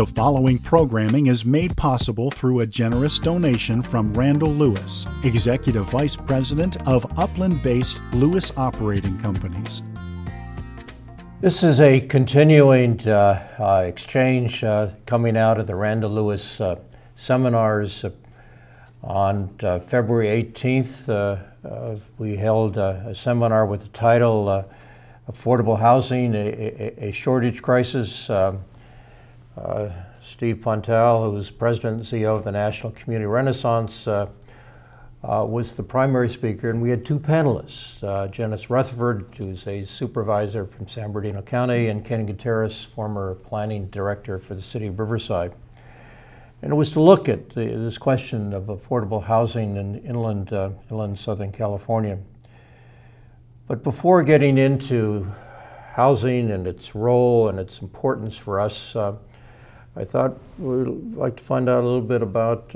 The following programming is made possible through a generous donation from Randall Lewis, Executive Vice President of Upland-based Lewis Operating Companies. This is a continuing exchange coming out of the Randall Lewis seminars. On February 18th, we held a seminar with the title Affordable Housing, a Shortage Crisis. Steve Pontell, who is President and CEO of the National Community Renaissance, was the primary speaker, and we had two panelists, Janice Rutherford, who's a supervisor from San Bernardino County, and Ken Gutierrez, former planning director for the city of Riverside. And it was to look at this question of affordable housing in inland Southern California. But before getting into housing and its role and its importance for us, I thought we'd like to find out a little bit about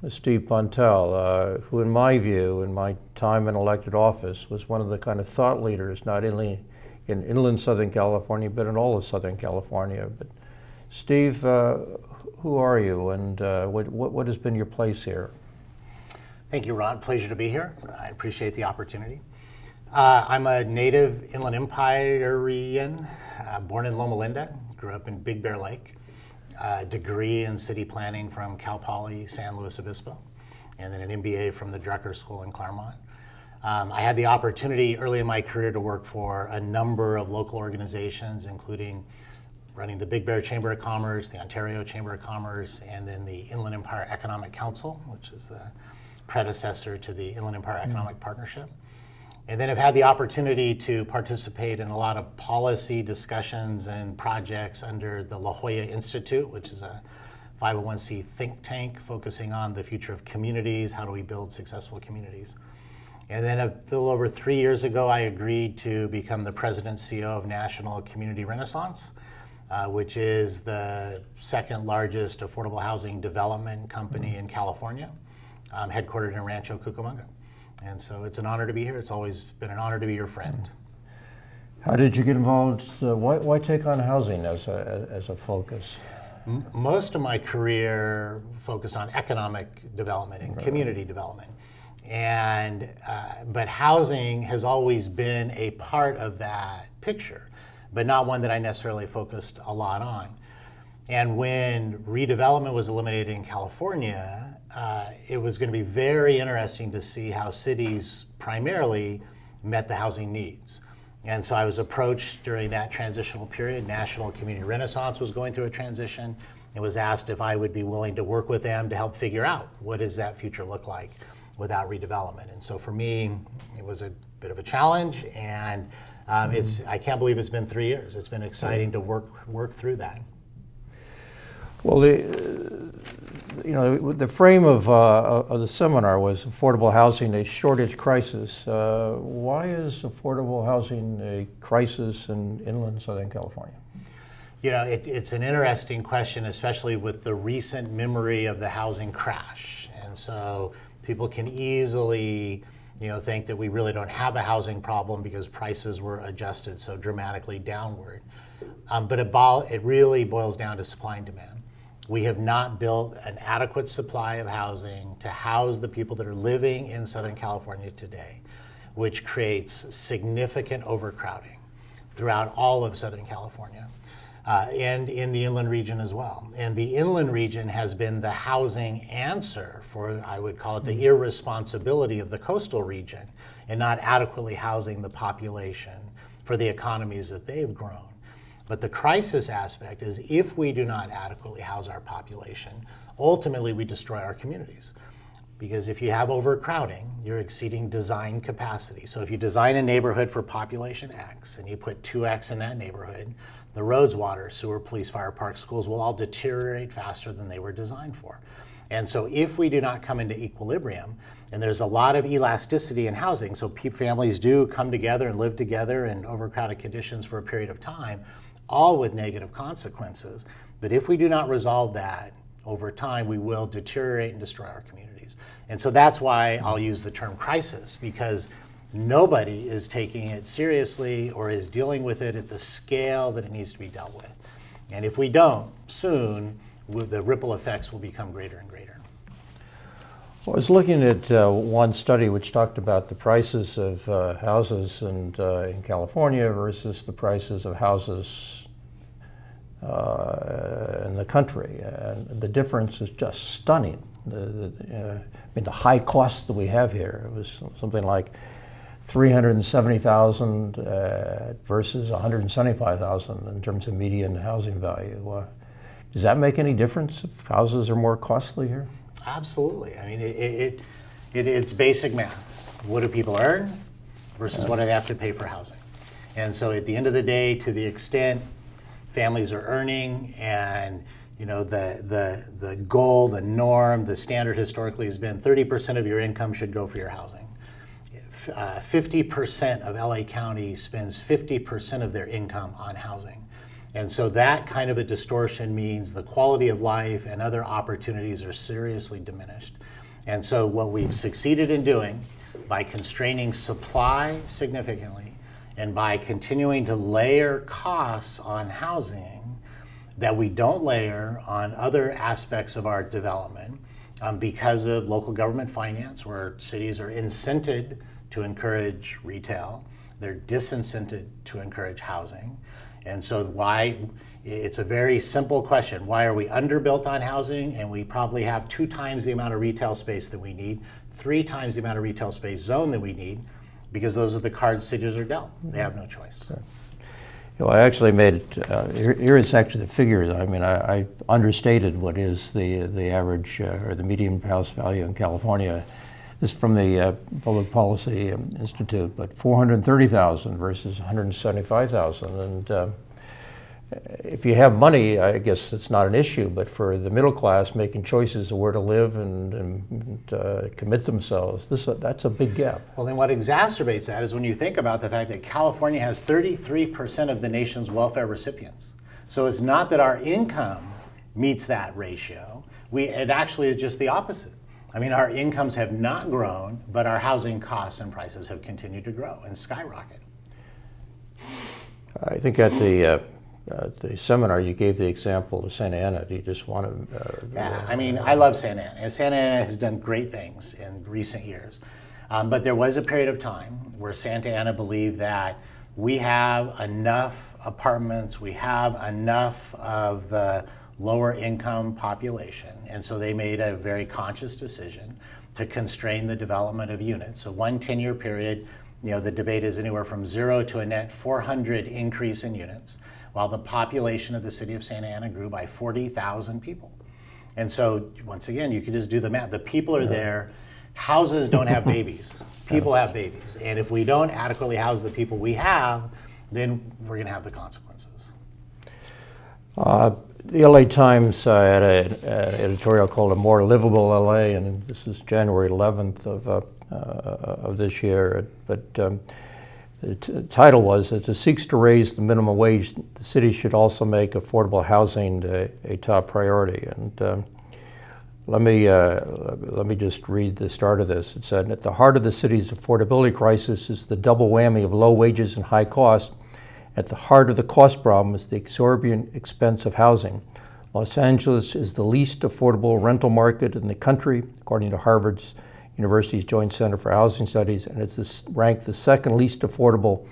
Steve Pontell, who in my view, in my time in elected office, was one of the kind of thought leaders, not only in inland Southern California, but in all of Southern California. But Steve, who are you, and what has been your place here? Thank you, Ron. Pleasure to be here. I appreciate the opportunity. I'm a native Inland Empirean, born in Loma Linda, grew up in Big Bear Lake. Degree in city planning from Cal Poly San Luis Obispo, and then an MBA from the Drucker School in Claremont. I had the opportunity early in my career to work for a number of local organizations, including running the Big Bear Chamber of Commerce, the Ontario Chamber of Commerce, and then the Inland Empire Economic Council, which is the predecessor to the Inland Empire Economic Partnership. And then I've had the opportunity to participate in a lot of policy discussions and projects under the La Jolla Institute, which is a 501c think tank focusing on the future of communities, how do we build successful communities. And then a little over 3 years ago, I agreed to become the President and CEO of National Community Renaissance, which is the second largest affordable housing development company in California, headquartered in Rancho Cucamonga. And so it's an honor to be here. It's always been an honor to be your friend. How did you get involved? Why take on housing as a focus? Most of my career focused on economic development and community development. And, but housing has always been a part of that picture, but not one that I necessarily focused a lot on. And when redevelopment was eliminated in California, it was going to be very interesting to see how cities primarily met the housing needs. And so I was approached during that transitional period. National Community Renaissance was going through a transition. It was asked if I would be willing to work with them to help figure out what does that future look like without redevelopment. And so for me, it was a bit of a challenge, and I can't believe it's been 3 years. It's been exciting to work through that. Well, the frame of the seminar was affordable housing, a shortage crisis. Why is affordable housing a crisis in inland Southern California? You know, it's an interesting question, especially with the recent memory of the housing crash. And so people can easily, think that we really don't have a housing problem because prices were adjusted so dramatically downward. But it really boils down to supply and demand. We have not built an adequate supply of housing to house the people that are living in Southern California today, which creates significant overcrowding throughout all of Southern California and in the inland region as well. And the inland region has been the housing answer for, I would call it, the irresponsibility of the coastal region and not adequately housing the population for the economies that they've grown. But the crisis aspect is if we do not adequately house our population, ultimately we destroy our communities. Because if you have overcrowding, you're exceeding design capacity. So if you design a neighborhood for population X and you put 2X in that neighborhood, the roads, water, sewer, police, fire, park, schools will all deteriorate faster than they were designed for. And so if we do not come into equilibrium, and there's a lot of elasticity in housing, so families do come together and live together in overcrowded conditions for a period of time, all with negative consequences. But if we do not resolve that over time, we will deteriorate and destroy our communities. And so that's why I'll use the term crisis, because nobody is taking it seriously or is dealing with it at the scale that it needs to be dealt with. And if we don't, soon, the ripple effects will become greater and greater. Well, I was looking at one study which talked about the prices of houses in California versus the prices of houses in the country. And the difference is just stunning. I mean, the high costs that we have here, it was something like $370,000 versus $175,000 in terms of median housing value. Does that make any difference if houses are more costly here? Absolutely. I mean, it's basic math. What do people earn versus what do they have to pay for housing? And so at the end of the day, to the extent families are earning and the goal, the norm, the standard historically has been 30% of your income should go for your housing. 50% of LA County spends 50% of their income on housing. And so that kind of a distortion means the quality of life and other opportunities are seriously diminished. And so what we've succeeded in doing by constraining supply significantly and by continuing to layer costs on housing that we don't layer on other aspects of our development because of local government finance, where cities are incented to encourage retail, they're disincented to encourage housing. And so it's a very simple question. Why are we underbuilt on housing? And we probably have 2 times the amount of retail space that we need, 3 times the amount of retail space zone that we need, because those are the cards cities are dealt. They have no choice. Sure. I actually made it, here is actually the figures. I mean, I understated what is the average or the median house value in California. This is from the Public Policy Institute, but $430,000 versus $175,000. And if you have money, I guess it's not an issue, but for the middle class making choices of where to live and commit themselves, that's a big gap. Well, then what exacerbates that is when you think about the fact that California has 33% of the nation's welfare recipients. So it's not that our income meets that ratio. It actually is just the opposite. I mean, our incomes have not grown, but our housing costs and prices have continued to grow and skyrocket. I think at the seminar you gave the example of Santa Ana. Do you just want to? Yeah, I mean, I love Santa Ana, and Santa Ana has done great things in recent years. But there was a period of time where Santa Ana believed that we have enough apartments, we have enough of the lower income population, and so they made a very conscious decision to constrain the development of units. So one 10-year period, the debate is anywhere from 0 to a net 400 increase in units, while the population of the city of Santa Ana grew by 40,000 people. And so once again, you could just do the math. The people are there. Houses don't have babies. People have babies. And if we don't adequately house the people we have, then we're going to have the consequences. The LA Times had an editorial called "A More Livable LA," and this is January 11th of this year. But the title was, "As it seeks to raise the minimum wage, the city should also make affordable housing a top priority." And let me just read the start of this. It said, "At the heart of the city's affordability crisis is the double whammy of low wages and high costs. At the heart of the cost problem is the exorbitant expense of housing. Los Angeles is the least affordable rental market in the country, according to Harvard University's Joint Center for Housing Studies, and it's ranked the second least affordable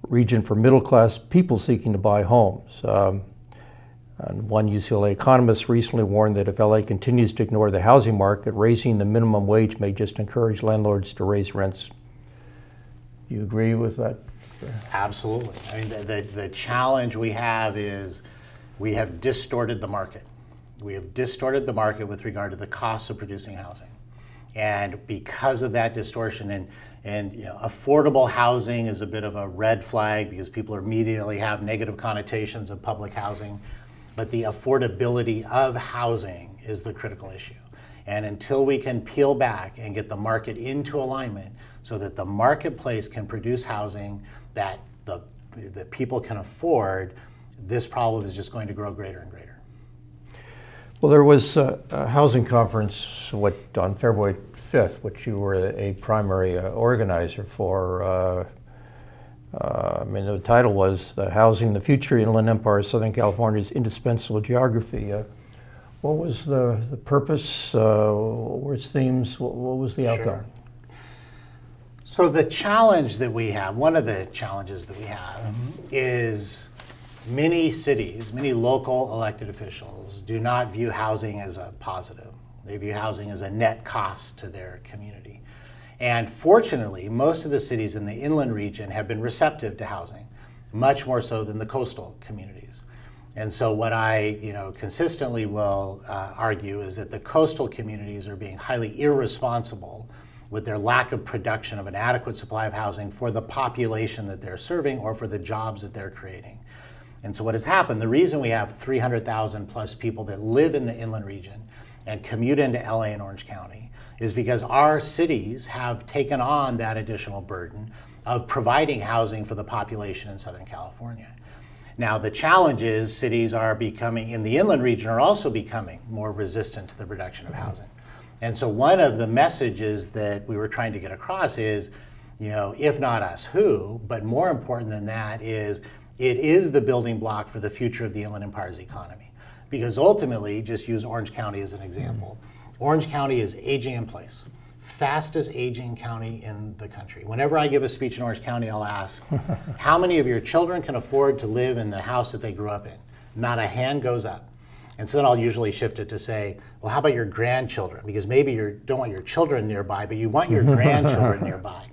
region for middle-class people seeking to buy homes." And one UCLA economist recently warned that if LA continues to ignore the housing market, raising the minimum wage may just encourage landlords to raise rents. Do you agree with that? Absolutely. I mean, the challenge we have is we have distorted the market. We have distorted the market with regard to the costs of producing housing. And because of that distortion, and affordable housing is a bit of a red flag because people immediately have negative connotations of public housing, but the affordability of housing is the critical issue. And until we can peel back and get the market into alignment so that the marketplace can produce housing that the people can afford, this problem is just going to grow greater and greater. Well, there was a housing conference on February 5th, which you were a primary organizer for I mean, the title was Housing the Future, Inland Empire, Southern California's Indispensable Geography. What was the purpose, what were its themes, what was the outcome? Sure. So the challenge that we have, one of the challenges that we have is many cities, many local elected officials do not view housing as a positive. They view housing as a net cost to their community. And fortunately, most of the cities in the inland region have been receptive to housing, much more so than the coastal communities. And so what I consistently will argue is that the coastal communities are being highly irresponsible with their lack of production of an adequate supply of housing for the population that they're serving or for the jobs that they're creating. And so what has happened, the reason we have 300,000 plus people that live in the inland region and commute into LA and Orange County is because our cities have taken on that additional burden of providing housing for the population in Southern California. Now the challenge is cities are becoming, in the inland region, are also becoming more resistant to the production of housing. And so one of the messages that we were trying to get across is, if not us, who? But more important than that is, it is the building block for the future of the Inland Empire's economy. Because ultimately, just use Orange County as an example. Orange County is aging in place. Fastest aging county in the country. Whenever I give a speech in Orange County, I'll ask, how many of your children can afford to live in the house that they grew up in? Not a hand goes up. And so then I'll usually shift it to say, well, how about your grandchildren? Because maybe you don't want your children nearby, but you want your grandchildren nearby.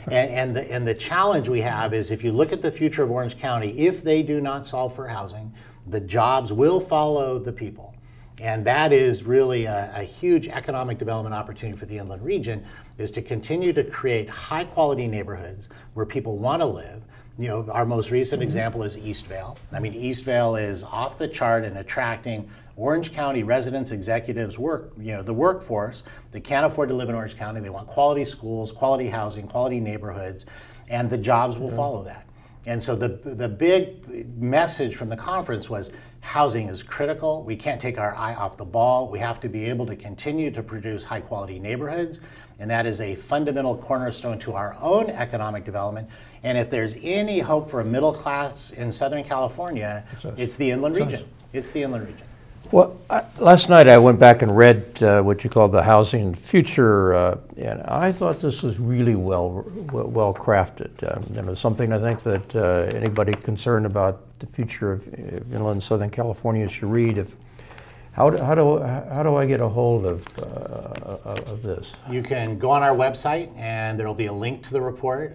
And the challenge we have is if you look at the future of Orange County, if they do not solve for housing, the jobs will follow the people. And that is really a huge economic development opportunity for the inland region, is to continue to create high quality neighborhoods where people want to live. Our most recent example is Eastvale. I mean, Eastvale is off the chart in attracting Orange County residents, executives, the workforce that can't afford to live in Orange County. They want quality schools, quality housing, quality neighborhoods, and the jobs will follow that. And so the big message from the conference was housing is critical. We can't take our eye off the ball. We have to be able to continue to produce high quality neighborhoods. And that is a fundamental cornerstone to our own economic development. And if there's any hope for a middle class in Southern California, it's the inland region. It's the inland region. Well, last night I went back and read what you call the Housing Future, and I thought this was really well crafted. Something I think that anybody concerned about the future of inland Southern California should read. How do I get a hold of this? You can go on our website, and there will be a link to the report,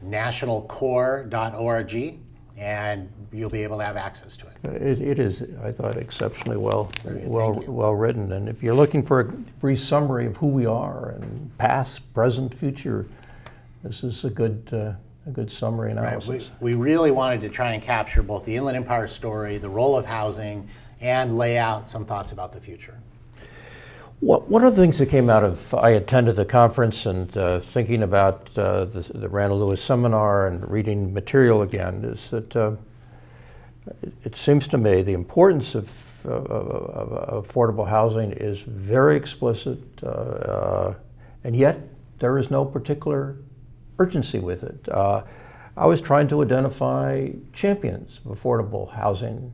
nationalcore.org. And you'll be able to have access to it. It is, I thought, exceptionally well written. And if you're looking for a brief summary of who we are and past, present, future, this is a good summary analysis. Right. We really wanted to try and capture both the Inland Empire story, the role of housing, and lay out some thoughts about the future. One of the things that came out of, I attended the conference and thinking about the Randall Lewis seminar and reading material again, is that it seems to me the importance of affordable housing is very explicit, and yet there is no particular urgency with it. I was trying to identify champions of affordable housing.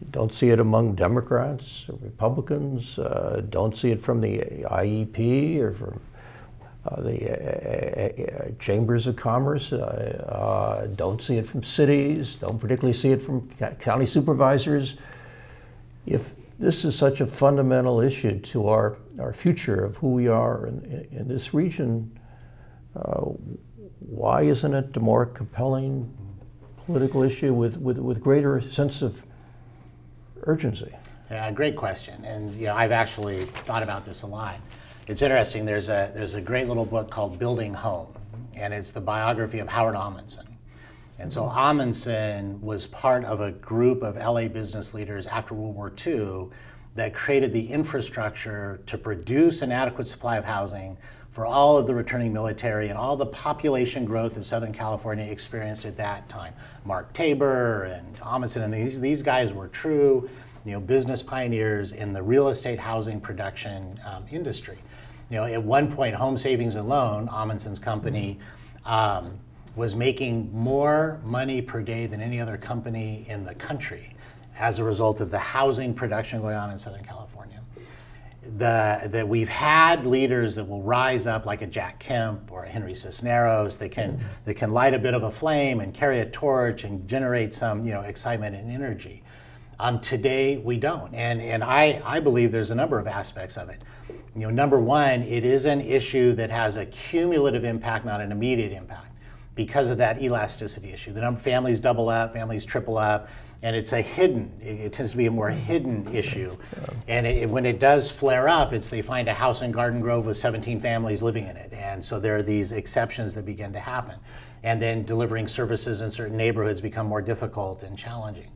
Don't see it among Democrats or Republicans. Don't see it from the IEP or from the chambers of commerce. Don't see it from cities. Don't particularly see it from county supervisors. If this is such a fundamental issue to our future of who we are in this region, why isn't it a more compelling political issue with greater sense of urgency? Yeah, great question. And I've actually thought about this a lot. It's interesting. There's a great little book called Building Home, and it's the biography of Howard Amundsen. And so Amundsen was part of a group of LA business leaders after World War II that created the infrastructure to produce an adequate supply of housing for all of the returning military and all the population growth that Southern California experienced at that time. Mark Tabor and Amundsen, and these guys were true business pioneers in the real estate housing production industry. At one point, Home Savings and Loan, Amundsen's company, was making more money per day than any other company in the country as a result of the housing production going on in Southern California. That we've had leaders that will rise up like a Jack Kemp or a Henry Cisneros that can light a bit of a flame and carry a torch and generate some excitement and energy. Today we don't, and I believe there's a number of aspects of it. Number one, it is an issue that has a cumulative impact, not an immediate impact, because of that elasticity issue. The number of families double up, families triple up, and it's it tends to be a more hidden issue. And when it does flare up, they find a house in Garden Grove with 17 families living in it. And so there are these exceptions that begin to happen. And then delivering services in certain neighborhoods become more difficult and challenging.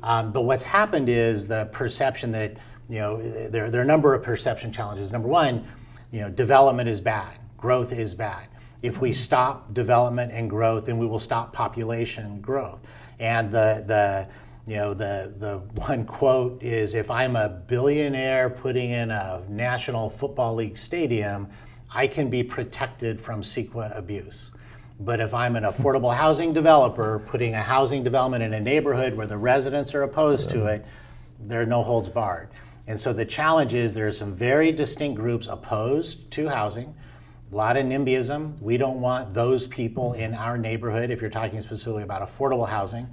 But what's happened is the perception that, there are a number of perception challenges. Number one, development is bad, growth is bad. If we stop development and growth, then we will stop population growth. And the one quote is, if I'm a billionaire putting in a National Football League stadium, I can be protected from CEQA abuse. But if I'm an affordable housing developer putting a housing development in a neighborhood where the residents are opposed to it, there are no holds barred. And so the challenge is there are some very distinct groups opposed to housing. A lot of NIMBYism. We don't want those people in our neighborhood, if you're talking specifically about affordable housing.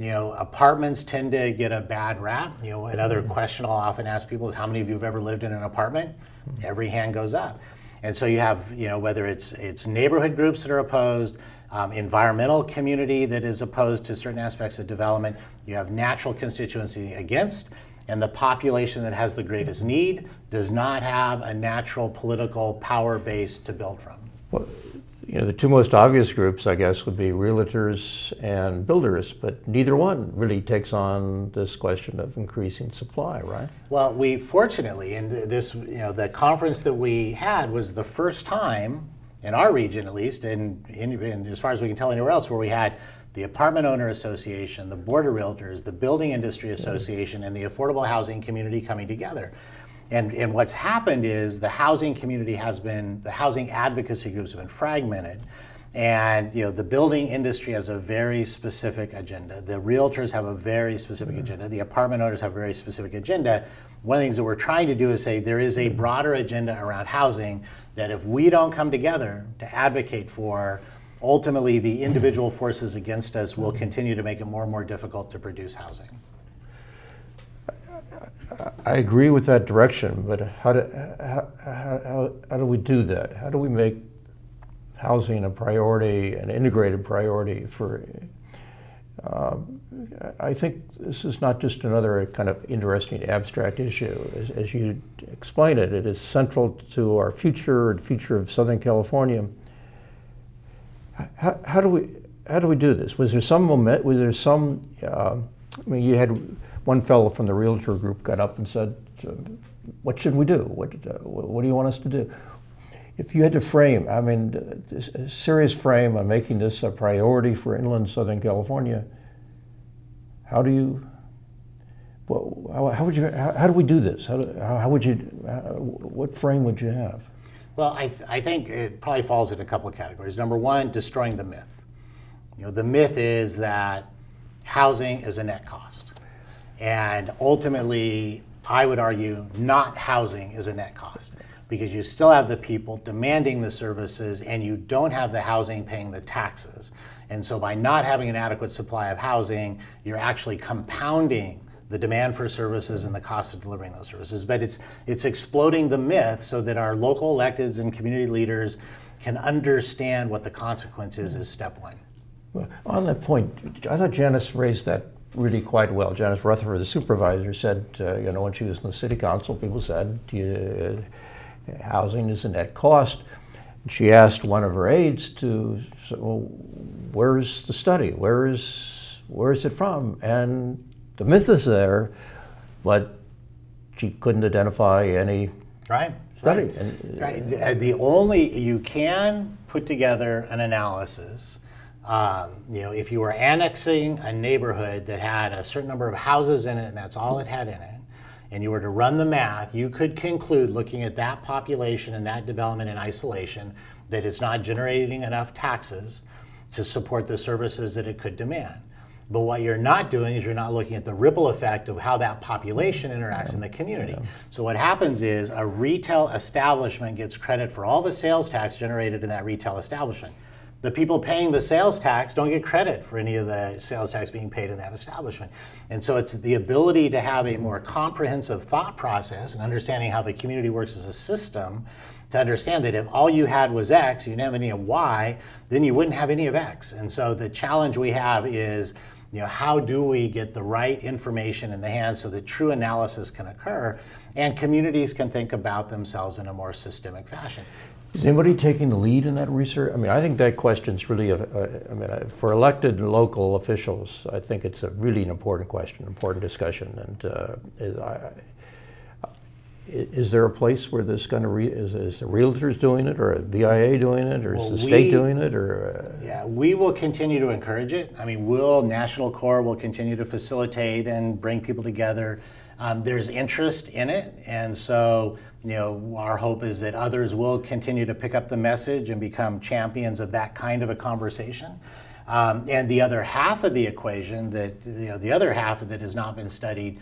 Apartments tend to get a bad rap. Another question I'll often ask people is, how many of you have ever lived in an apartment? Every hand goes up. And so you have, whether it's neighborhood groups that are opposed, environmental community that is opposed to certain aspects of development, you have natural constituency against, and the population that has the greatest need does not have a natural political power base to build from. Well, the two most obvious groups, I guess, would be realtors and builders, but neither one really takes on this question of increasing supply, right? Well, we fortunately, in this, the conference that we had was the first time in our region, at least, and as far as we can tell anywhere else, where we had the Apartment Owner Association, the Board of Realtors, the Building Industry Association, and the affordable housing community coming together. And what's happened is the housing community the housing advocacy groups have been fragmented. And the building industry has a very specific agenda. The realtors have a very specific agenda. The apartment owners have a very specific agenda. One of the things that we're trying to do is say there is a broader agenda around housing that if we don't come together to advocate for, ultimately the individual forces against us will continue to make it more and more difficult to produce housing. I agree with that direction, but how do we do that? How do we make housing a priority, an integrated priority for, I think this is not just another kind of interesting abstract issue. As you explain it, it is central to our future, the future of Southern California. How do we do this? Was there some moment, I mean, you had one fellow from the realtor group got up and said, what should we do? What do you want us to do? If you had to frame, I mean, a serious frame on making this a priority for inland Southern California, how do you, well, how do we do this? How would you, what frame would you have? Well, I think it probably falls in a couple of categories. Number one, destroying the myth. The myth is that housing is a net cost. And ultimately, I would argue not housing is a net cost, because you still have the people demanding the services and you don't have the housing paying the taxes. And so by not having an adequate supply of housing, you're actually compounding the demand for services and the cost of delivering those services. But it's exploding the myth so that our local electeds and community leaders can understand what the consequences is step one. Well, on that point, I thought Janice raised that really quite well. Janice Rutherford, the supervisor, said, when she was in the city council, people said, housing is a net cost. And she asked one of her aides to, well, where's the study? Where is it from? And the myth is there, but she couldn't identify any study. Right. You can put together an analysis. If you were annexing a neighborhood that had a certain number of houses in it and that's all it had in it, and you were to run the math, you could conclude, looking at that population and that development in isolation, that it's not generating enough taxes to support the services that it could demand. But what you're not doing is you're not looking at the ripple effect of how that population interacts in the community. So what happens is a retail establishment gets credit for all the sales tax generated in that retail establishment. The people paying the sales tax don't get credit for any of the sales tax being paid in that establishment. And so it's the ability to have a more comprehensive thought process and understanding how the community works as a system to understand that if all you had was X, you didn't have any of Y, then you wouldn't have any of X. And so the challenge we have is, how do we get the right information in the hands so that true analysis can occur and communities can think about themselves in a more systemic fashion? Is anybody taking the lead in that research? I mean, I think that question's really, for elected and local officials, I think it's a really an important question, important discussion. And is there a place where this kind of, is the realtors doing it, or a BIA doing it, or is the state doing it, or? Yeah, we will continue to encourage it. I mean, National Core will continue to facilitate and bring people together. There's interest in it, and so our hope is that others will continue to pick up the message and become champions of that kind of a conversation. And the other half of the equation, the other half that has not been studied,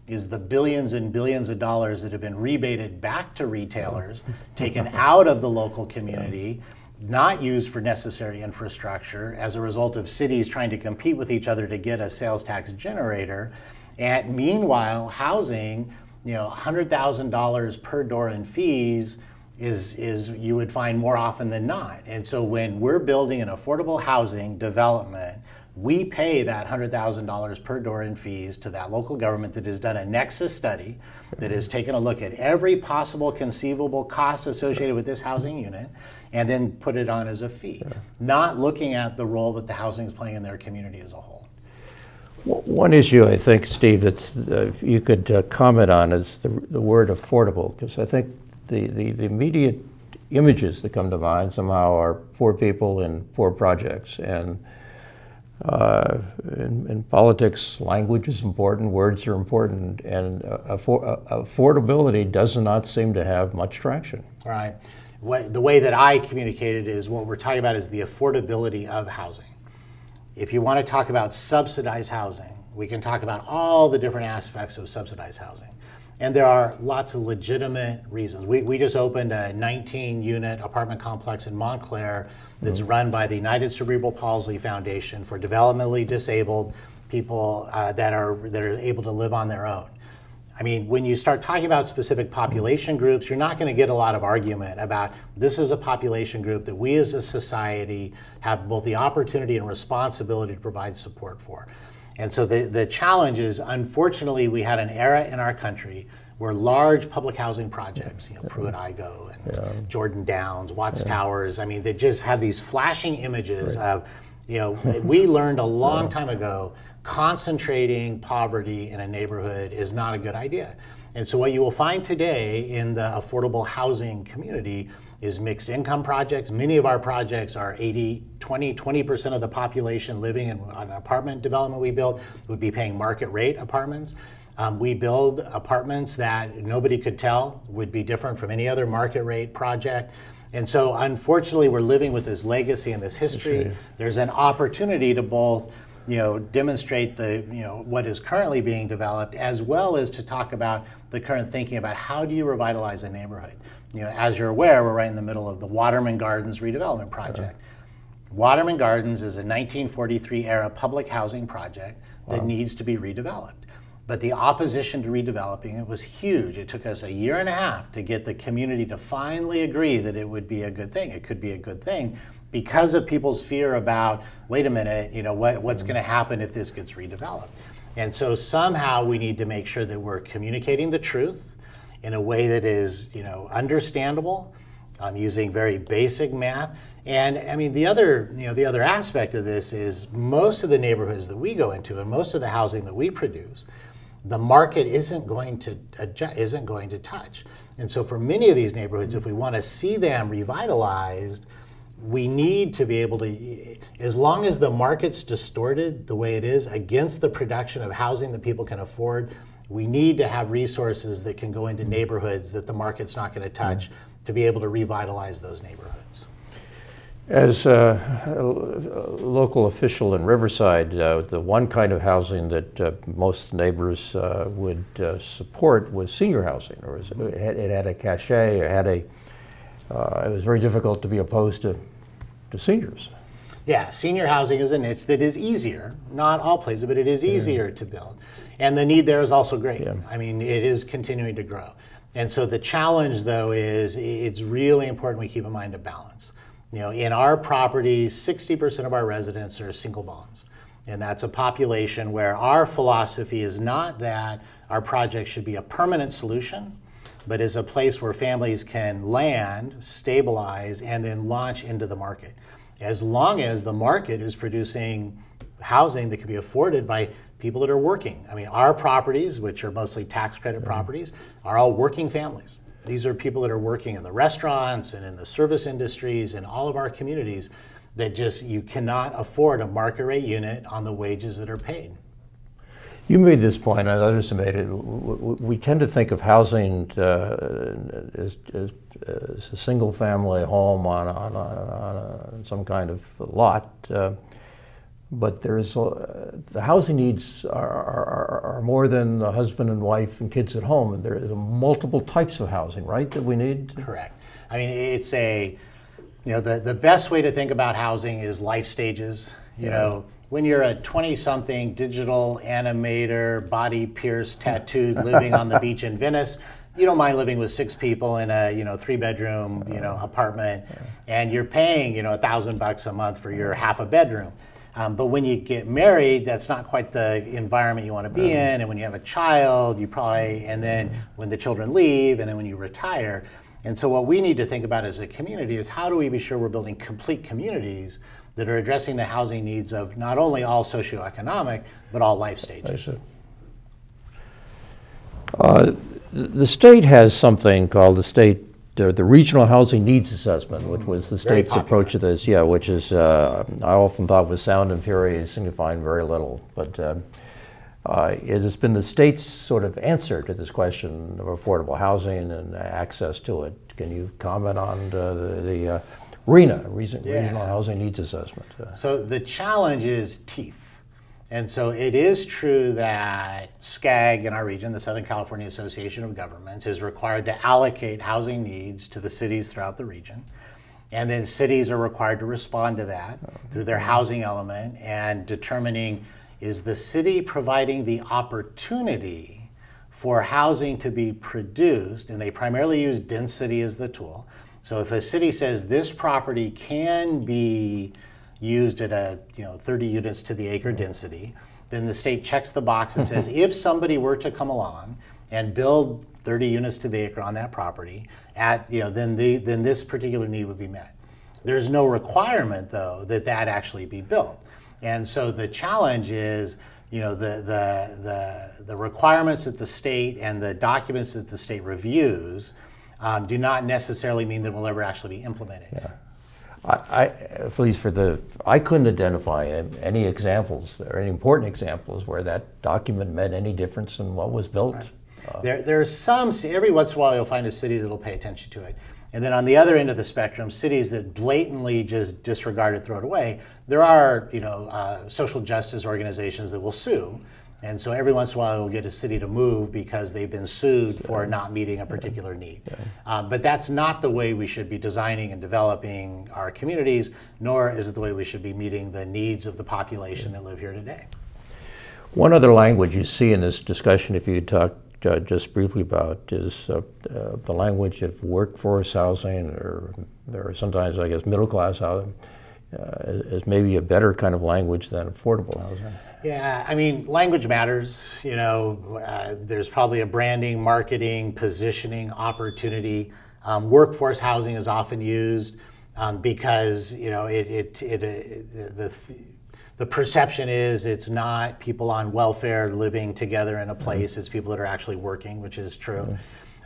is the billions and billions of dollars that have been rebated back to retailers, taken out of the local community, not used for necessary infrastructure as a result of cities trying to compete with each other to get a sales tax generator. And meanwhile, housing, $100,000 per door in fees is you would find more often than not. And so when we're building an affordable housing development, we pay that $100,000 per door in fees to that local government that has done a nexus study, that has taken a look at every possible conceivable cost associated with this housing unit, and then put it on as a fee, not looking at the role that the housing is playing in their community as a whole. One issue, I think, Steve, that if you could comment on is the word affordable, because I think the immediate images that come to mind somehow are poor people and poor projects. And in politics, language is important, words are important, and affordability does not seem to have much traction. Right. The way that I communicated is what we're talking about is the affordability of housing. If you want to talk about subsidized housing, we can talk about all the different aspects of subsidized housing. And there are lots of legitimate reasons. We just opened a 19-unit apartment complex in Montclair that's run by the United Cerebral Palsy Foundation for developmentally disabled people that are able to live on their own. I mean, when you start talking about specific population groups, you're not going to get a lot of argument about this is a population group that we as a society have both the opportunity and responsibility to provide support for. And so the challenge is, unfortunately, we had an era in our country where large public housing projects, Pruitt-Igoe and Jordan Downs, Watts Towers, I mean, they just have these flashing images of, we learned a long time ago, concentrating poverty in a neighborhood is not a good idea. And so what you will find today in the affordable housing community is mixed income projects. Many of our projects are 20% of the population living in an apartment development we built would be paying market rate apartments. We build apartments that nobody could tell would be different from any other market rate project. And so unfortunately, we're living with this legacy and this history. There's an opportunity to both demonstrate what is currently being developed, as well as to talk about the current thinking about how do you revitalize a neighborhood. As you're aware, we're right in the middle of the Waterman Gardens redevelopment project. Waterman Gardens is a 1943 era public housing project that needs to be redeveloped. But the opposition to redeveloping it was huge. It took us a year and a half to get the community to finally agree that it would be a good thing. It could be a good thing because of people's fear about, wait a minute, what's going to happen if this gets redeveloped? And so somehow we need to make sure that we're communicating the truth in a way that is, understandable, using very basic math. And I mean, the other aspect of this is most of the neighborhoods that we go into and most of the housing that we produce, the market isn't going to touch. And so for many of these neighborhoods, if we want to see them revitalized, we need to be able to, as long as the market's distorted the way it is against the production of housing that people can afford, we need to have resources that can go into neighborhoods that the market's not going to touch to be able to revitalize those neighborhoods. As a local official in Riverside, the one kind of housing that most neighbors would support was senior housing. Or it had a cachet. It was very difficult to be opposed to seniors. Yeah, senior housing is a niche that is easier, not all places, but it is easier to build. And the need there is also great. Yeah. I mean, it is continuing to grow. And so the challenge, though, is it's really important we keep in mind a balance. You know, in our properties, 60% of our residents are single moms. And that's a population where our philosophy is not that our project should be a permanent solution, but is a place where families can land, stabilize, and then launch into the market. As long as the market is producing housing that can be afforded by people that are working. I mean, our properties, which are mostly tax credit properties, are all working families. These are people that are working in the restaurants and in the service industries and all of our communities that just, you cannot afford a market rate unit on the wages that are paid. You made this point, and others have made it. We tend to think of housing as a single family home on some kind of lot. But there's the housing needs are more than the husband and wife and kids at home. And there are multiple types of housing, right, that we need? Correct. I mean, it's the best way to think about housing is life stages. You know, when you're a 20-something digital animator, body pierced, tattooed, living on the beach in Venice, you don't mind living with 6 people in a 3-bedroom apartment, and you're paying $1,000 a month for your half a bedroom. But when you get married, that's not quite the environment you want to be in. And when you have a child, and then when the children leave, and then when you retire. And so what we need to think about as a community is how do we be sure we're building complete communities that are addressing the housing needs of not only all socioeconomic, but all life stages. The state has something called the Regional Housing Needs Assessment, which was the state's approach to this, which is, I often thought was sound and fury, signifying very little. But it has been the state's sort of answer to this question of affordable housing and access to it. Can you comment on the RHNA, Regional Housing Needs Assessment? So the challenge is teeth. And so it is true that SCAG in our region, the Southern California Association of Governments, is required to allocate housing needs to the cities throughout the region. And then cities are required to respond to that through their housing element and determining, is the city providing the opportunity for housing to be produced? And they primarily use density as the tool. So if a city says this property can be used at a 30 units to the acre density, then the state checks the box and says if somebody were to come along and build 30 units to the acre on that property, then this particular need would be met. There's no requirement though that actually be built, and so the challenge is the requirements that the state and the documents that the state reviews do not necessarily mean that will ever actually be implemented. Yeah. I couldn't identify any examples or any important examples where that document made any difference in what was built. Right. There's some, every once in a while you'll find a city that'll pay attention to it. And then on the other end of the spectrum, cities that blatantly just disregard it, throw it away, there are social justice organizations that will sue. And so every once in a while you'll get a city to move because they've been sued for not meeting a particular need. But that's not the way we should be designing and developing our communities, nor is it the way we should be meeting the needs of the population that live here today. One other language you see in this discussion, if you could talk just briefly about, is the language of workforce housing, or sometimes I guess middle class housing, is maybe a better kind of language than affordable housing. Yeah, I mean, language matters. There's probably a branding, marketing, positioning opportunity. Workforce housing is often used because the perception is it's not people on welfare living together in a place. It's people that are actually working, which is true.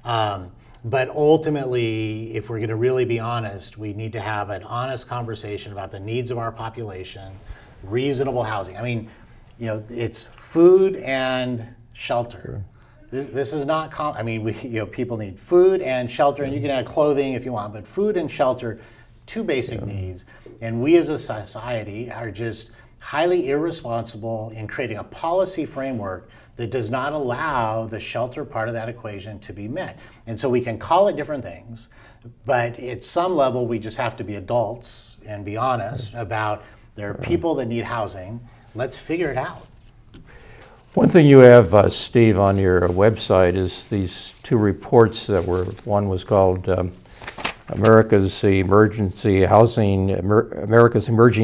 But ultimately, if we're going to really be honest, we need to have an honest conversation about the needs of our population, reasonable housing. I mean, it's food and shelter. This is not, people need food and shelter, and you can add clothing if you want, but food and shelter, 2 basic needs. And we as a society are just highly irresponsible in creating a policy framework that does not allow the shelter part of that equation to be met. And so we can call it different things, but at some level we just have to be adults and be honest about there are people that need housing. Let's figure it out. One thing you have, Steve, on your website is these two reports that were, one was called America's Emerging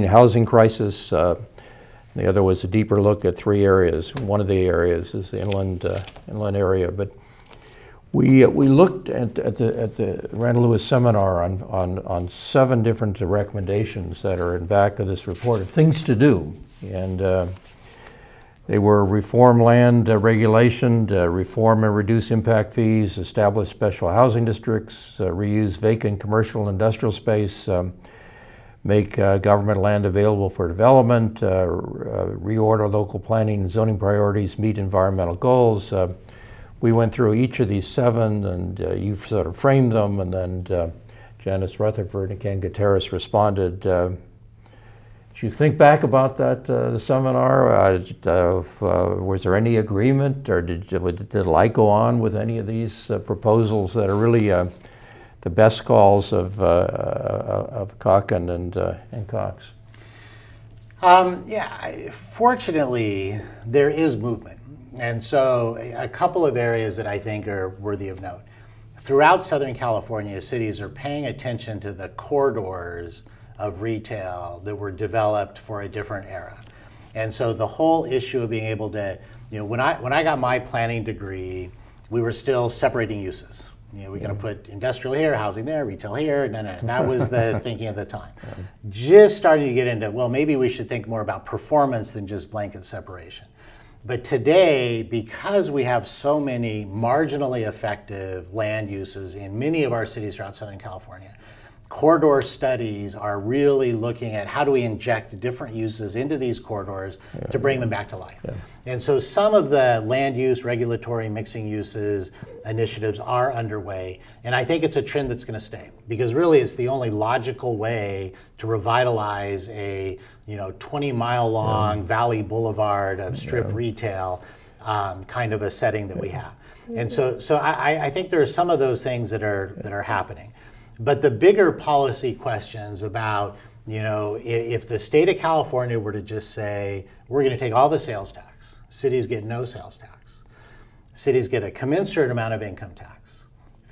Housing Crisis. The other was a deeper look at three areas. One of the areas is the inland area. But we looked at the Randall Lewis seminar on 7 different recommendations that are in back of this report of things to do, and they were reform land regulation, reform and reduce impact fees, establish special housing districts, reuse vacant commercial and industrial space, make government land available for development, reorder local planning and zoning priorities, meet environmental goals. We went through each of these 7, and you've sort of framed them, and then Janice Rutherford and Ken Gutierrez responded. Did you think back about that the seminar? Was there any agreement, or did Light go on with any of these proposals that are really the best calls of Cocken and Cox? Yeah, fortunately, there is movement. And so a couple of areas that I think are worthy of note. Throughout Southern California, cities are paying attention to the corridors of retail that were developed for a different era. And so the whole issue of being able to, when I got my planning degree, we were still separating uses. We're going to put industrial here, housing there, retail here. No. That was the thinking at the time. Just starting to get into, well, maybe we should think more about performance than just blanket separation. But today, because we have so many marginally effective land uses in many of our cities throughout Southern California, corridor studies are really looking at how do we inject different uses into these corridors to bring them back to life. And so some of the land use, regulatory, mixing uses initiatives are underway. And I think it's a trend that's going to stay, because really it's the only logical way to revitalize a 20-mile long Valley Boulevard of strip retail kind of a setting that we have. And so I think there are some of those things that are happening. But the bigger policy questions about, if the state of California were to just say, we're going to take all the sales tax, cities get no sales tax, cities get a commensurate amount of income tax,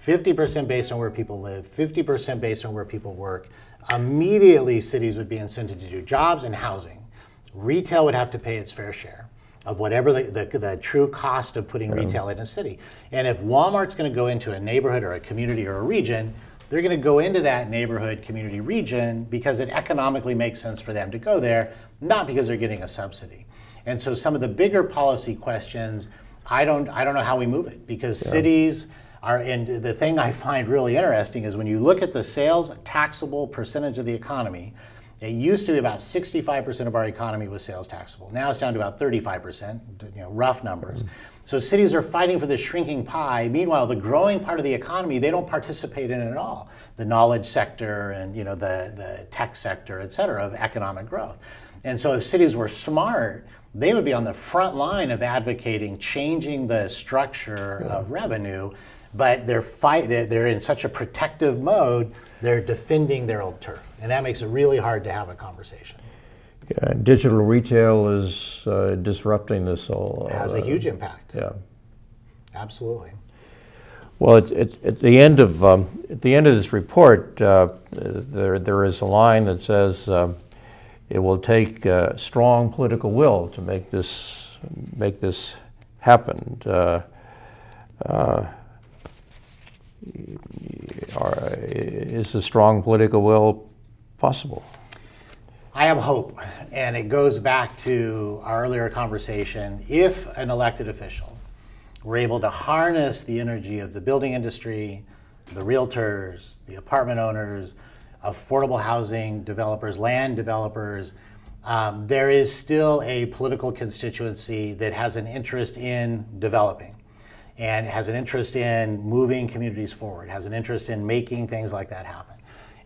50% based on where people live, 50% based on where people work, immediately cities would be incented to do jobs and housing. Retail would have to pay its fair share of whatever the true cost of putting retail in a city. And if Walmart's going to go into a neighborhood or a community or a region, they're going to go into that neighborhood, community, region because it economically makes sense for them to go there, not because they're getting a subsidy. And so some of the bigger policy questions, I don't know how we move it, because cities are, and the thing I find really interesting is when you look at the sales taxable percentage of the economy, it used to be about 65% of our economy was sales taxable. Now it's down to about 35%, rough numbers. So cities are fighting for this shrinking pie. Meanwhile, the growing part of the economy, they don't participate in it at all. The knowledge sector and the tech sector, et cetera, of economic growth. And so if cities were smart, they would be on the front line of advocating changing the structure of revenue, but they're in such a protective mode, they're defending their old turf. And that makes it really hard to have a conversation. Yeah, and digital retail is disrupting this whole. It has a huge impact. Yeah, absolutely. Well, it's at the end of this report, there is a line that says it will take strong political will to make this happen. Is a strong political will possible? I have hope, and it goes back to our earlier conversation. If an elected official were able to harness the energy of the building industry, the realtors, the apartment owners, affordable housing developers, land developers, there is still a political constituency that has an interest in developing and has an interest in moving communities forward, has an interest in making things like that happen.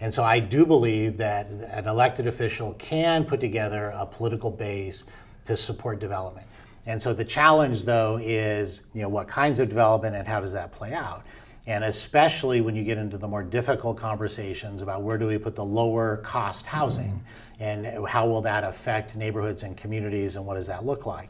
And so I do believe that an elected official can put together a political base to support development. And so the challenge, though, is what kinds of development and how does that play out? And especially when you get into the more difficult conversations about where do we put the lower cost housing and how will that affect neighborhoods and communities and what does that look like?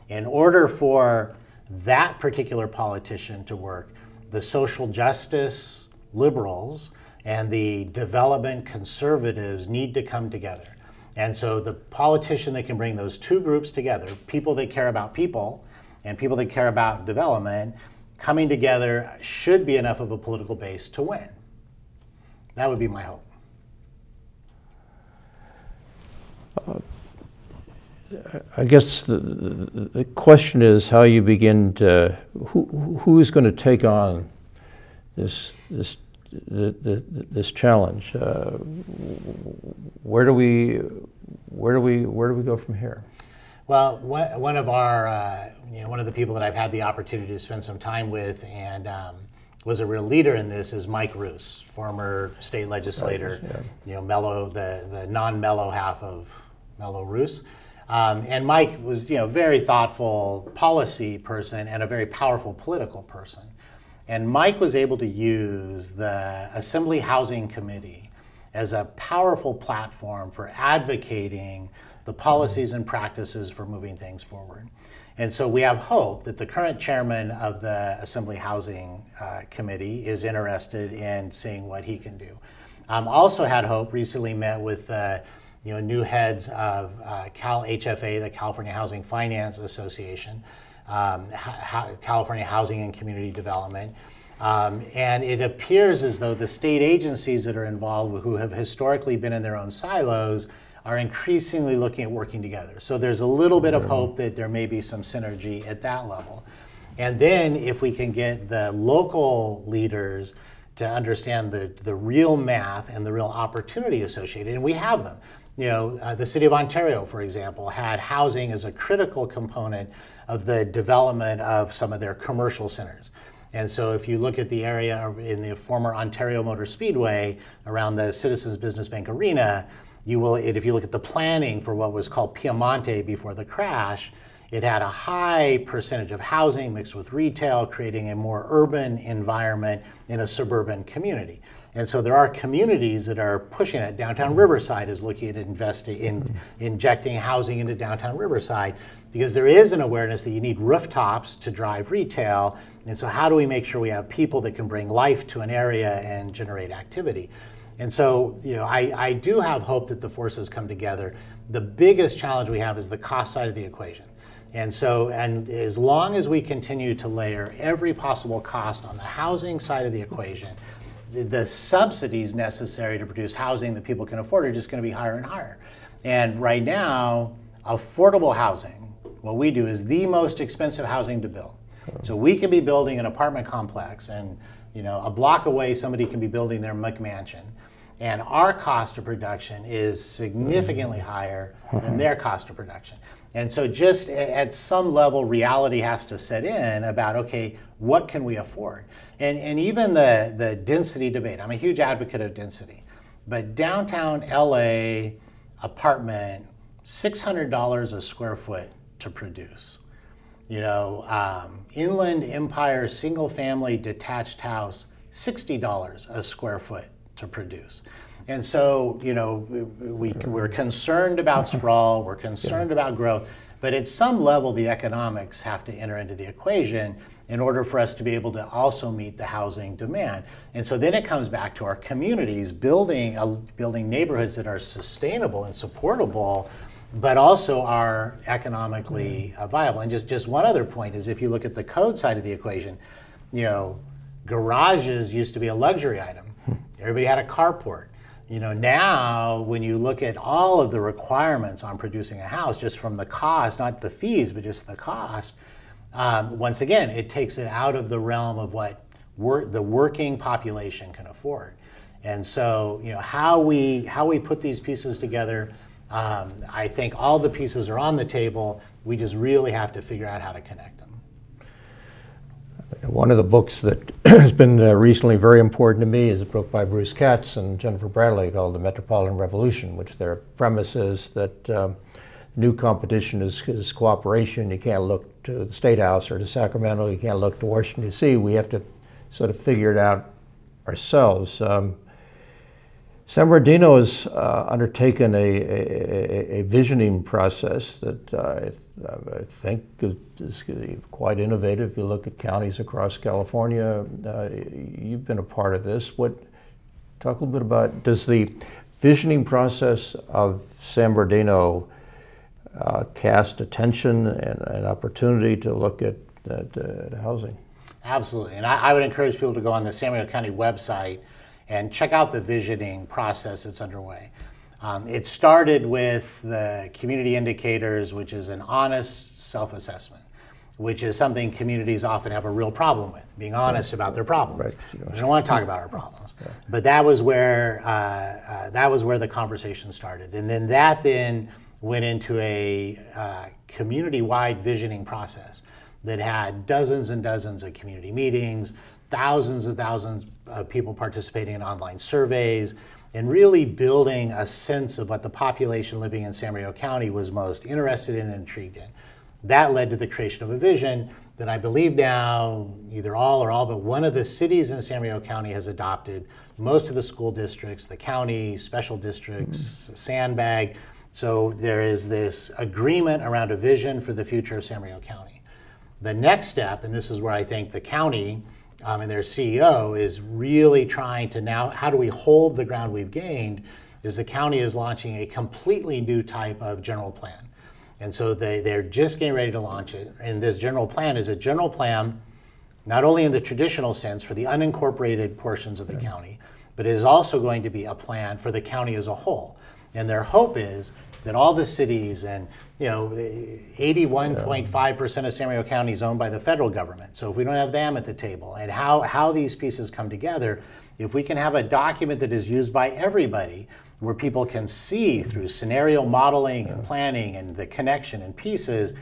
In order for that particular politician to work, the social justice liberals and the development conservatives need to come together. And so the politician that can bring those two groups together, people that care about people and people that care about development, coming together should be enough of a political base to win. That would be my hope. I guess the question is how you begin to, who's going to take on this challenge? Where do we go from here? Well, one of our, one of the people that I've had the opportunity to spend some time with and was a real leader in this is Mike Roos, former state legislator, Mellow, the non-Mellow half of Mellow Roos. And Mike was, very thoughtful policy person and a very powerful political person. And Mike was able to use the Assembly Housing Committee as a powerful platform for advocating the policies and practices for moving things forward. And so we have hope that the current chairman of the Assembly Housing Committee is interested in seeing what he can do. Also had hope, recently met with new heads of Cal HFA, the California Housing Finance Association, California Housing and Community Development. And it appears as though the state agencies that are involved, who have historically been in their own silos, are increasingly looking at working together. So there's a little bit of hope that there may be some synergy at that level. And then if we can get the local leaders to understand the real math and the real opportunity associated, and we have them. The city of Ontario, for example, had housing as a critical component of the development of some of their commercial centers. And so if you look at the area in the former Ontario Motor Speedway around the Citizens Business Bank Arena, if you look at the planning for what was called Piemonte before the crash, it had a high percentage of housing mixed with retail, creating a more urban environment in a suburban community. And so there are communities that are pushing it. Downtown Riverside is looking at investing in injecting housing into downtown Riverside because there is an awareness that you need rooftops to drive retail. And so how do we make sure we have people that can bring life to an area and generate activity? And so, I do have hope that the forces come together. The biggest challenge we have is the cost side of the equation. And so, and as long as we continue to layer every possible cost on the housing side of the equation, the subsidies necessary to produce housing that people can afford are just going to be higher and higher. And right now, affordable housing, what we do is the most expensive housing to build. So we can be building an apartment complex and a block away somebody can be building their McMansion. And our cost of production is significantly higher than their cost of production. And so just at some level, reality has to set in about, okay, what can we afford? And even the density debate, I'm a huge advocate of density, but downtown LA apartment, $600 a square foot to produce. Inland Empire single family detached house, $60 a square foot to produce. And so, we're concerned about sprawl, we're concerned about growth, but at some level the economics have to enter into the equation in order for us to be able to also meet the housing demand. And so then it comes back to our communities building neighborhoods that are sustainable and supportable, but also are economically viable. And just one other point is if you look at the code side of the equation, garages used to be a luxury item. Everybody had a carport. Now when you look at all of the requirements on producing a house, just from the cost, not the fees, but just the cost, once again, it takes it out of the realm of what the working population can afford. And so, how we put these pieces together, I think all the pieces are on the table. We just really have to figure out how to connect them. One of the books that has been recently very important to me is a book by Bruce Katz and Jennifer Bradley called The Metropolitan Revolution, which their premise is that new competition is cooperation. You can't look to the State House or to Sacramento. You can't look to Washington, D.C. We have to sort of figure it out ourselves. San Bernardino has undertaken a visioning process that I think is quite innovative. If you look at counties across California, you've been a part of this. Talk a little bit about, does the visioning process of San Bernardino cast attention and opportunity to look at housing? Absolutely, and I would encourage people to go on the San Bernardino County website and check out the visioning process that's underway. It started with the community indicators, which is an honest self-assessment, which is something communities often have a real problem with, being honest about their problems. Right. We don't want to talk about our problems. Yeah. But that was where the conversation started. And then that went into a community-wide visioning process that had dozens and dozens of community meetings, thousands and thousands of people participating in online surveys, and really building a sense of what the population living in San Bernardino County was most interested in and intrigued in. That led to the creation of a vision that I believe now either all or all but one of the cities in San Bernardino County has adopted, most of the school districts, the county, special districts, sandbag. So there is this agreement around a vision for the future of San Bernardino County. The next step, and this is where I think the county and their CEO is really trying to now, how do we hold the ground we've gained, is the county is launching a completely new type of general plan. And so they're just getting ready to launch it. And this general plan is a general plan, not only in the traditional sense for the unincorporated portions of the county, but it is also going to be a plan for the county as a whole. And their hope is that all the cities and 81.5% of San Bernardino County is owned by the federal government. So if we don't have them at the table, and how these pieces come together, if we can have a document that is used by everybody, where people can see through scenario modeling and planning and the connection and pieces,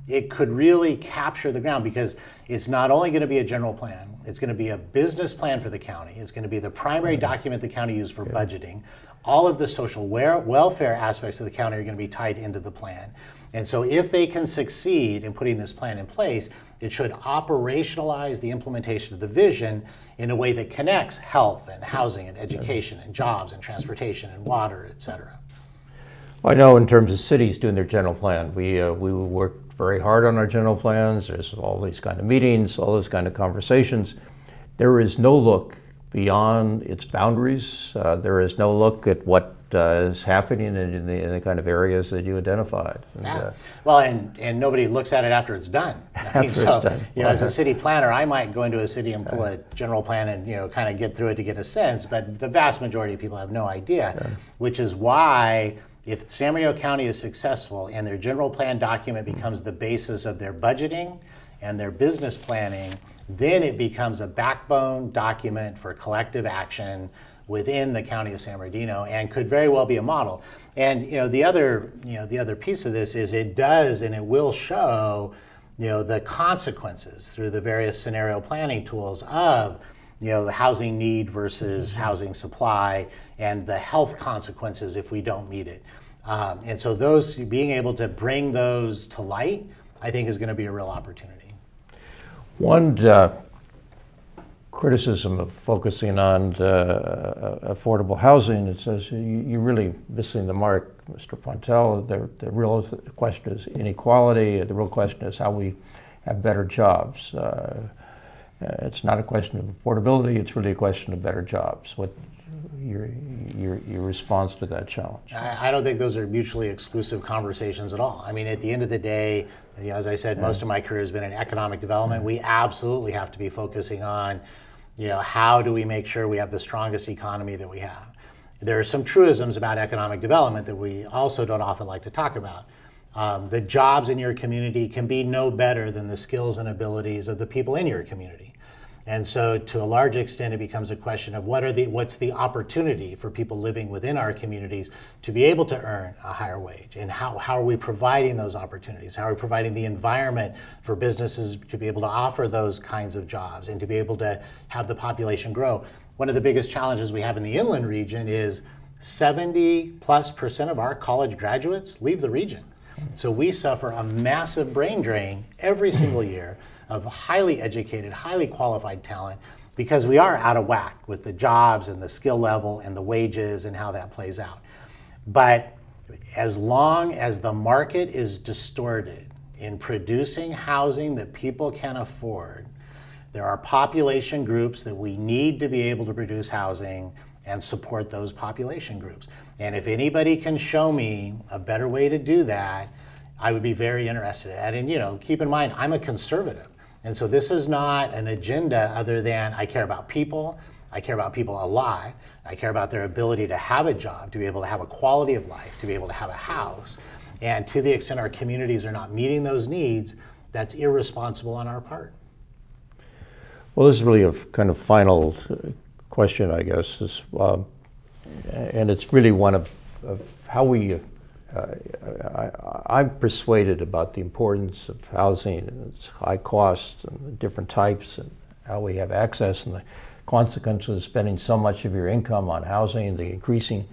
it could really capture the ground, because it's not only going to be a general plan, it's going to be a business plan for the county, it's going to be the primary document the county uses for budgeting. All of the social welfare aspects of the county are going to be tied into the plan. And so if they can succeed in putting this plan in place, it should operationalize the implementation of the vision in a way that connects health and housing and education and jobs and transportation and water, et cetera. Well, I know in terms of cities doing their general plan, we work very hard on our general plans. There's all these kind of meetings, all those kind of conversations. There is no look beyond its boundaries. There is no look at what is happening in the kind of areas that you identified. And, well, and nobody looks at it after it's done. I mean, so, as a city planner, I might go into a city and pull a general plan and kind of get through it to get a sense, but the vast majority of people have no idea, which is why if San Bernardino County is successful and their general plan document becomes the basis of their budgeting and their business planning, then it becomes a backbone document for collective action within the county of San Bernardino, and could very well be a model. And the other piece of this is it does and it will show the consequences through the various scenario planning tools of the housing need versus housing supply, and the health consequences if we don't meet it. And so those, being able to bring those to light, I think is going to be a real opportunity. One criticism of focusing on affordable housing, it says you're really missing the mark, Mr. Pontell. The real question is inequality. The real question is how we have better jobs. It's not a question of affordability. It's really a question of better jobs. What your response to that challenge? I don't think those are mutually exclusive conversations at all. I mean, at the end of the day, as I said, most of my career has been in economic development. We absolutely have to be focusing on, how do we make sure we have the strongest economy that we have? There are some truisms about economic development that we also don't often like to talk about. The jobs in your community can be no better than the skills and abilities of the people in your community. And so to a large extent, it becomes a question of what's the opportunity for people living within our communities to be able to earn a higher wage, and how are we providing those opportunities? How are we providing the environment for businesses to be able to offer those kinds of jobs and to be able to have the population grow? One of the biggest challenges we have in the inland region is 70+% of our college graduates leave the region. So we suffer a massive brain drain every single year of highly educated, highly qualified talent, because we are out of whack with the jobs and the skill level and the wages and how that plays out. But as long as the market is distorted in producing housing that people can afford, there are population groups that we need to be able to produce housing and support those population groups. And if anybody can show me a better way to do that, I would be very interested in that. And, you know, keep in mind, I'm a conservative. And so this is not an agenda other than I care about people. I care about people a lot. I care about their ability to have a job, to be able to have a quality of life, to be able to have a house. And to the extent our communities are not meeting those needs, that's irresponsible on our part. Well, this is really a kind of final question, I guess, and it's really one of how we, I'm persuaded about the importance of housing and its high costs and the different types and how we have access and the consequences of spending so much of your income on housing, the increasing,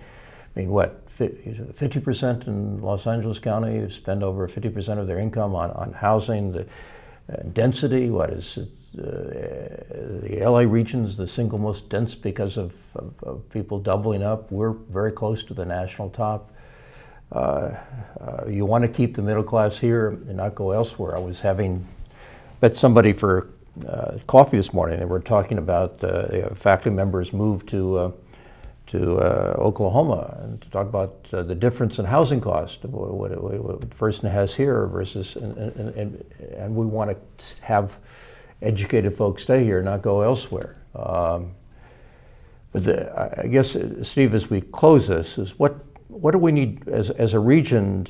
I mean, what, 50% in Los Angeles County spend over 50% of their income on housing. The density, what is it? The LA region is the single most dense because of people doubling up. We're very close to the national top. You want to keep the middle class here and not go elsewhere. I was met somebody for coffee this morning, and we're talking about faculty members moved to Oklahoma and to talk about the difference in housing cost, what a person has here versus, and we want to have educated folks stay here, not go elsewhere. But I guess, Steve, as we close this, is what do we need as a region?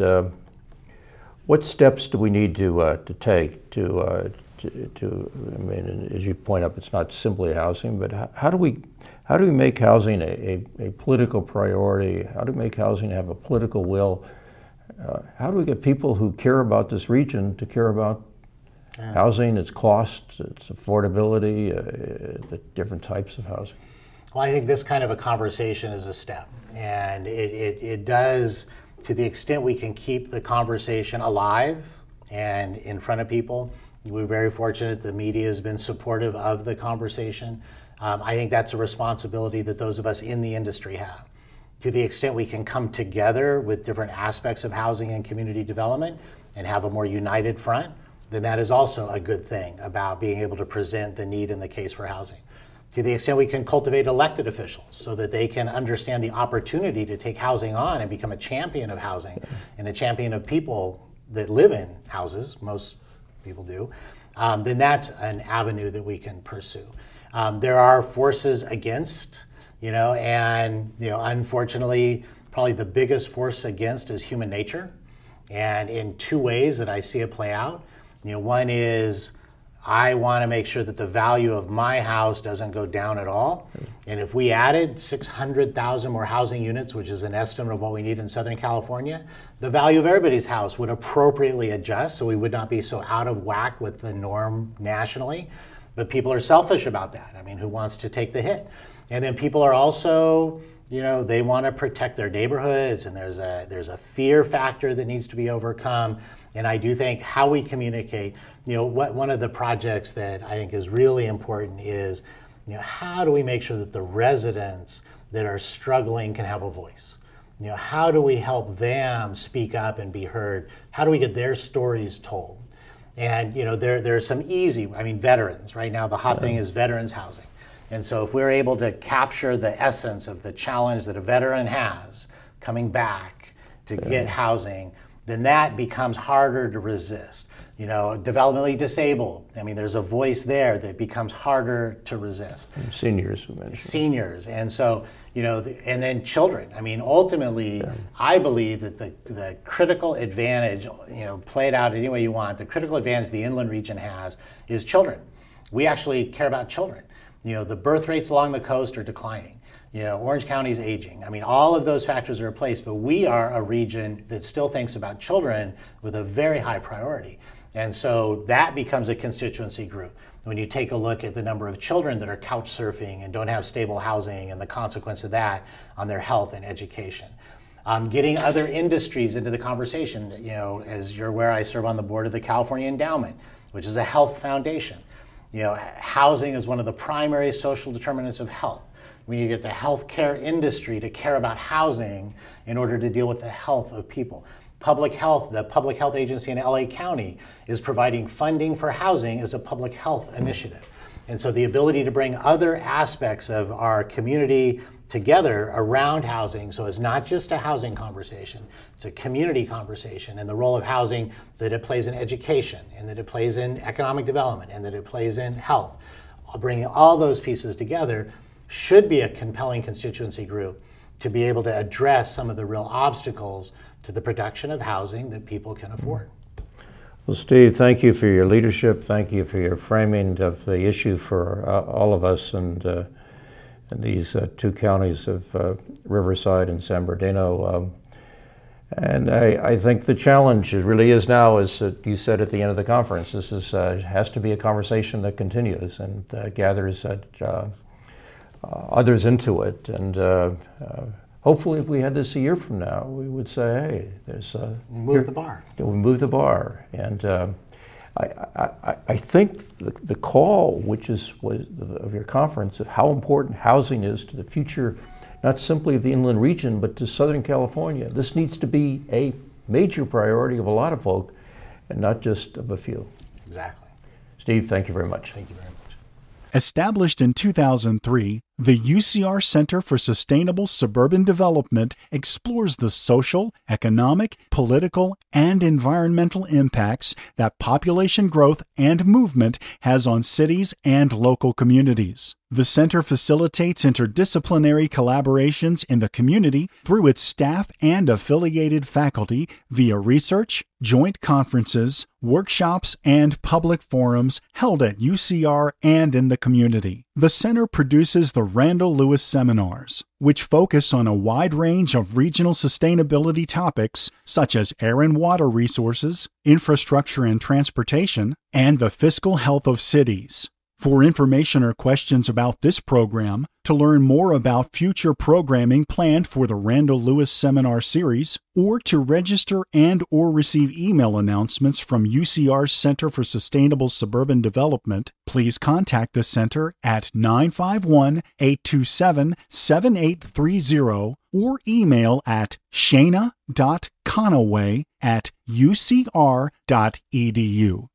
What steps do we need to take to I mean, as you point out, it's not simply housing, but how do we make housing a political priority? How do we make housing have a political will? How do we get people who care about this region to care about housing, its cost, its affordability, the different types of housing? Well, I think this kind of a conversation is a step, and it does, to the extent we can keep the conversation alive and in front of people. We're very fortunate the media has been supportive of the conversation. I think that's a responsibility that those of us in the industry have. To the extent we can come together with different aspects of housing and community development and have a more united front, then that is also a good thing about being able to present the need and the case for housing. To the extent we can cultivate elected officials so that they can understand the opportunity to take housing on and become a champion of housing and a champion of people that live in houses, most people do, then that's an avenue that we can pursue. There are forces against, and unfortunately, probably the biggest force against is human nature. And in two ways that I see it play out. One is I want to make sure that the value of my house doesn't go down at all. And if we added 600,000 more housing units, which is an estimate of what we need in Southern California, the value of everybody's house would appropriately adjust, so we would not be so out of whack with the norm nationally. But people are selfish about that. I mean, who wants to take the hit? And then people are also, they want to protect their neighborhoods, and there's a fear factor that needs to be overcome. And I do think how we communicate, one of the projects that I think is really important is, how do we make sure that the residents that are struggling can have a voice? How do we help them speak up and be heard? How do we get their stories told? And there's some easy, veterans. Right now the hot thing is veterans housing. And so if we're able to capture the essence of the challenge that a veteran has coming back to get housing, then that becomes harder to resist. Developmentally disabled, there's a voice there that becomes harder to resist. And seniors, we mentioned. Seniors, and so, and then children. Ultimately, I believe that the critical advantage, play it out any way you want, the critical advantage the inland region has is children. We actually care about children. The birth rates along the coast are declining. Orange County's aging. I mean, all of those factors are in place, but we are a region that still thinks about children with a very high priority. And so that becomes a constituency group. When you take a look at the number of children that are couch surfing and don't have stable housing and the consequence of that on their health and education. Getting other industries into the conversation. As you're aware, I serve on the board of the California Endowment, which is a health foundation. Housing is one of the primary social determinants of health. We need to get the healthcare industry to care about housing in order to deal with the health of people. Public health, the public health agency in LA County is providing funding for housing as a public health initiative. And so the ability to bring other aspects of our community together around housing, so it's not just a housing conversation, it's a community conversation, and the role of housing that it plays in education, and that it plays in economic development, and that it plays in health. Bringing all those pieces together should be a compelling constituency group to be able to address some of the real obstacles to the production of housing that people can afford. Well, Steve, thank you for your leadership. Thank you for your framing of the issue for all of us and these two counties of Riverside and San Bernardino. And I think the challenge really is now, as you said at the end of the conference, this has to be a conversation that continues and gathers others into it. And hopefully if we had this a year from now, we would say, hey, move the bar. We move the bar. And I think the call, which was of your conference, of how important housing is to the future, not simply of the inland region, but to Southern California. This needs to be a major priority of a lot of folk, and not just of a few. Exactly. Steve, thank you very much. Thank you very much. Established in 2003, the UCR Center for Sustainable Suburban Development explores the social, economic, political, and environmental impacts that population growth and movement has on cities and local communities. The center facilitates interdisciplinary collaborations in the community through its staff and affiliated faculty via research, joint conferences, workshops, and public forums held at UCR and in the community. The center produces the Randall Lewis Seminars, which focus on a wide range of regional sustainability topics such as air and water resources, infrastructure and transportation, and the fiscal health of cities. For information or questions about this program, to learn more about future programming planned for the Randall Lewis Seminar Series, or to register and/or receive email announcements from UCR's Center for Sustainable Suburban Development, please contact the center at 951-827-7830 or email at shana.conaway@ucr.edu.